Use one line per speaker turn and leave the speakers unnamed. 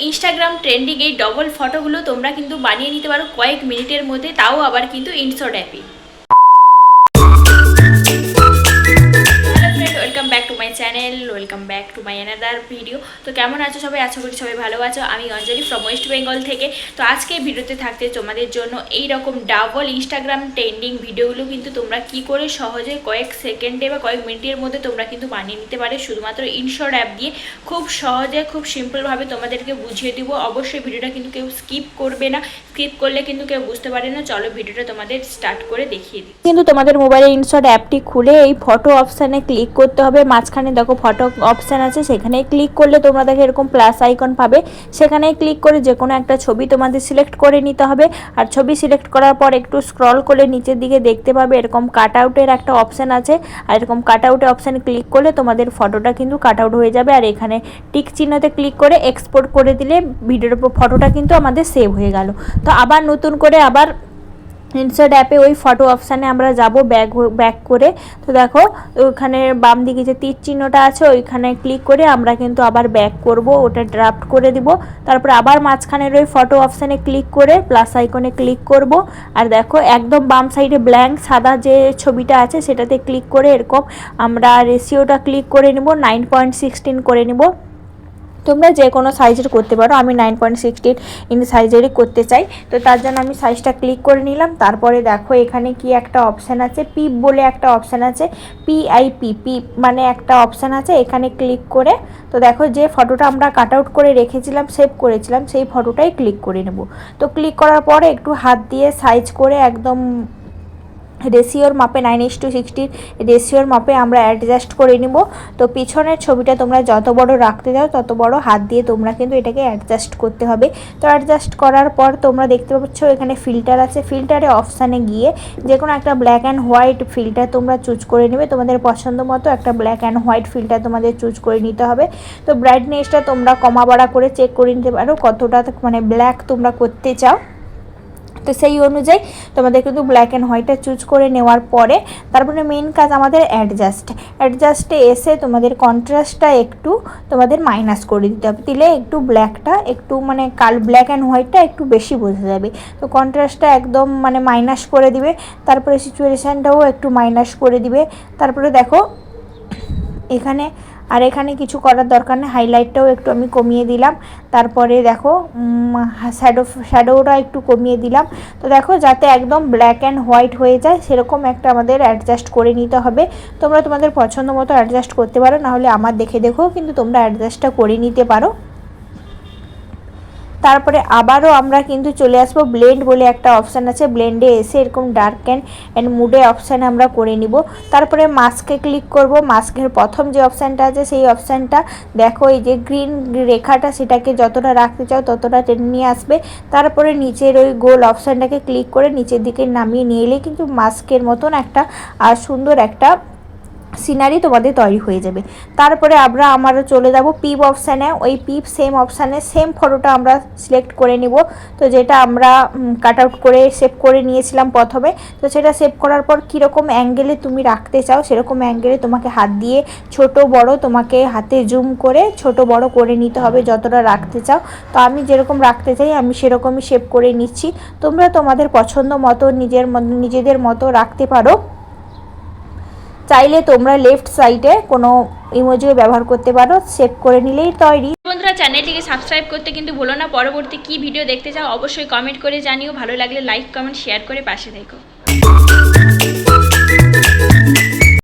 Instagram trending এই double ফটোগুলো তোমরা কিন্তু বানিয়ে নিতে পারো কয়েক মিনিটের মধ্যে, তাও আবার কিন্তু ইনশট অ্যাপে। Welcome back to my channel, welcome back to my another video. তো কেমন আছো সবাই? আশা করি সবাই ভালো আছো। আমি অঞ্জলি ফ্রম ওয়েস্ট বেঙ্গল থেকে। তো আজকে ভিডিওতে থাকতে তোমাদের জন্য এই রকম ডাবল ইনস্টাগ্রাম ট্রেন্ডিং ভিডিওগুলো কিন্তু তোমরা কি করে সহজে কয়েক সেকেন্ডে বা কয়েক মিনিটের মধ্যে তোমরা কিন্তু বানিয়ে নিতে পারে শুধুমাত্র ইনশট অ্যাপ দিয়ে। খুব সহজে খুব সিম্পলভাবে তোমাদেরকে বুঝিয়ে দিব। অবশ্যই ভিডিওটা কিন্তু কেউ স্কিপ করবে না, স্কিপ করলে কিন্তু কেউ বুঝতে পারে না। চলো ভিডিওটা তোমাদের স্টার্ট করে দেখিয়ে দিই।
কিন্তু তোমাদের মোবাইলে ইনশট অ্যাপটি খুলে এই ফটো অপশানে ক্লিক করতে হবে। মাঝখানে দেখো ফটো অপশান আছে, সেখানে ক্লিক করলে তোমরা দেখো এরকম প্লাস আইকন পাবে। সেখানে ক্লিক করে যে কোনো একটা ছবি তোমাদের সিলেক্ট করে নিতে হবে। আর ছবি সিলেক্ট করার পর একটু স্ক্রল করে নিচের দিকে দেখতে পাবে এরকম কাট আউটের একটা অপশান আছে। আর এরকম কাট আউটের অপশানে ক্লিক করলে তোমাদের ফটোটা কিন্তু কাট আউট হয়ে যাবে। আর এখানে টিক চিহ্নতে ক্লিক করে এক্সপোর্ট করে দিলে ভিডিওর ফটোটা কিন্তু আমাদের সেভ হয়ে গেল। তো আবার নতুন করে আবার ইনসার্ট অ্যাপে ওই ফটো অপশানে আমরা যাব ব্যাক করে। তো দেখো ওইখানে বাম দিকে যে তীর চিহ্নটা আছে ওইখানে ক্লিক করে আমরা কিন্তু আবার ব্যাক করব, ওটা ড্রাফট করে দিব। তারপরে আবার মাঝখানের ওই ফটো অপশানে ক্লিক করে প্লাস আইকনে ক্লিক করব। আর দেখো একদম বাম সাইডে ব্ল্যাঙ্ক সাদা যে ছবিটা আছে সেটাতে ক্লিক করে এরকম আমরা রেশিওটা ক্লিক করে নিব, 9:16 করে নিব। তোমরা যে কোনো সাইজের করতে পারো, আমি 9:16 সাইজেরই করতে চাই। তো তার জন্য আমি সাইজটা ক্লিক করে নিলাম। তারপরে দেখো এখানে কি একটা অপশান আছে, পিপ বলে একটা অপশান আছে, পিপ মানে একটা অপশান আছে, এখানে ক্লিক করে তো দেখো যে ফটোটা আমরা কাট আউট করে রেখেছিলাম, সেভ করেছিলাম, সেই ফটোটাই ক্লিক করে নেব। তো ক্লিক করার পরে একটু হাত দিয়ে সাইজ করে একদম রেশিওর মাপে 9:60 রেশিওর মাপে আমরা অ্যাডজাস্ট করে নিব। তো পিছনের ছবিটা তোমরা যত বড় রাখতে যাও তত বড় হাত দিয়ে তোমরা কিন্তু এটাকে অ্যাডজাস্ট করতে হবে। তো অ্যাডজাস্ট করার পর তোমরা দেখতে পাচ্ছ এখানে ফিল্টার আছে, ফিল্টারে অপশানে গিয়ে যে কোনো একটা ব্ল্যাক অ্যান্ড হোয়াইট ফিল্টার তোমরা চুজ করে নেবে। তোমাদের পছন্দ মতো একটা ব্ল্যাক অ্যান্ড হোয়াইট ফিল্টার তোমাদের চুজ করে নিতে হবে। তো ব্রাইটনেসটা তোমরা কমা বাড়া করে চেক করে নিতে পারো কতটা মানে ব্ল্যাক তোমরা করতে চাও। তো সেই অনুযায়ী তোমাদের কিন্তু ব্ল্যাক অ্যান্ড হোয়াইটটা চুজ করে নেওয়ার পরে তারপরে মেন কাজ আমাদের অ্যাডজাস্টে এসে তোমাদের কন্ট্রাস্টটা একটু তোমাদের মাইনাস করে দিতে হবে, দিলে একটু ব্ল্যাকটা একটু মানে ব্ল্যাক অ্যান্ড হোয়াইটটা একটু বেশি বোঝা যাবে। তো কন্ট্রাস্টটা একদম মানে মাইনাস করে দিবে, তারপরে সিচুয়েশানটাও একটু মাইনাস করে দিবে। তারপরে দেখো এখানে কিছু করার দরকার নেই, হাইলাইটটাও একটু আমি কমিয়ে দিলাম। তারপরে দেখো শ্যাডোটা একটু কমিয়ে দিলাম। তো দেখো যাতে একদম ব্ল্যাক অ্যান্ড হোয়াইট হয়ে যায় সেরকম একটা আমাদের অ্যাডজাস্ট করে নিতে হবে। তোমরা তোমাদের পছন্দ মতো অ্যাডজাস্ট করতে পারো, নাহলে আমার দেখে কিন্তু তোমরা অ্যাডজাস্টটা করে নিতে পারো। তারপরে আবারও আমরা কিন্তু চলে আসবো ব্লেন্ড বলে একটা অপশান আছে, ব্লেন্ডে এসে এরকম ডার্ক অ্যান্ড মুডে অপশানে আমরা করে নিব। তারপরে মাস্কে ক্লিক করব। মাস্কের প্রথম যে অপশানটা আছে সেই অপশানটা দেখো এই যে গ্রিন রেখাটা সেটাকে যতটা রাখতে চাও ততটা টেনে নিয়ে আসবে। তারপরে নিচের ওই গোল অপশানটাকে ক্লিক করে নিচের দিকে নামিয়ে নিয়ে এলে কিন্তু মাস্কের মতন একটা আর সুন্দর একটা সিনারি তোমাদের তৈরি হয়ে যাবে। তারপরে আমরা চলে যাব পিপ অপশানে। ওই পিপ সেম অপশানে সেম ফটোটা আমরা সিলেক্ট করে নিব। তো যেটা আমরা কাট আউট করে সেভ করে নিয়েছিলাম প্রথমে, তো সেটা সেভ করার পর কীরকম অ্যাঙ্গেলে তুমি রাখতে চাও সেরকম অ্যাঙ্গেলে তোমাকে হাত দিয়ে ছোট বড় তোমাকে হাতে জুম করে ছোট বড় করে নিতে হবে যতটা রাখতে চাও। তো আমি যেরকম রাখতে চাই আমি সেরকমই সেভ করে নিচ্ছি। তোমরা তোমাদের পছন্দ মতো নিজেদের মতো রাখতে পারো। চাইলে তোমরা লেফট সাইডে কোনো ইমোজিও ব্যবহার করতে পারো, সেভ করে নিলেই তৈরি।
বন্ধুরা চ্যানেলটিকে সাবস্ক্রাইব করতে কিন্তু ভুলো না। পরবর্তী কি ভিডিও দেখতে চাও অবশ্যই কমেন্ট করে জানিও। ভালো লাগলে লাইক কমেন্ট শেয়ার করে পাশে থেকো।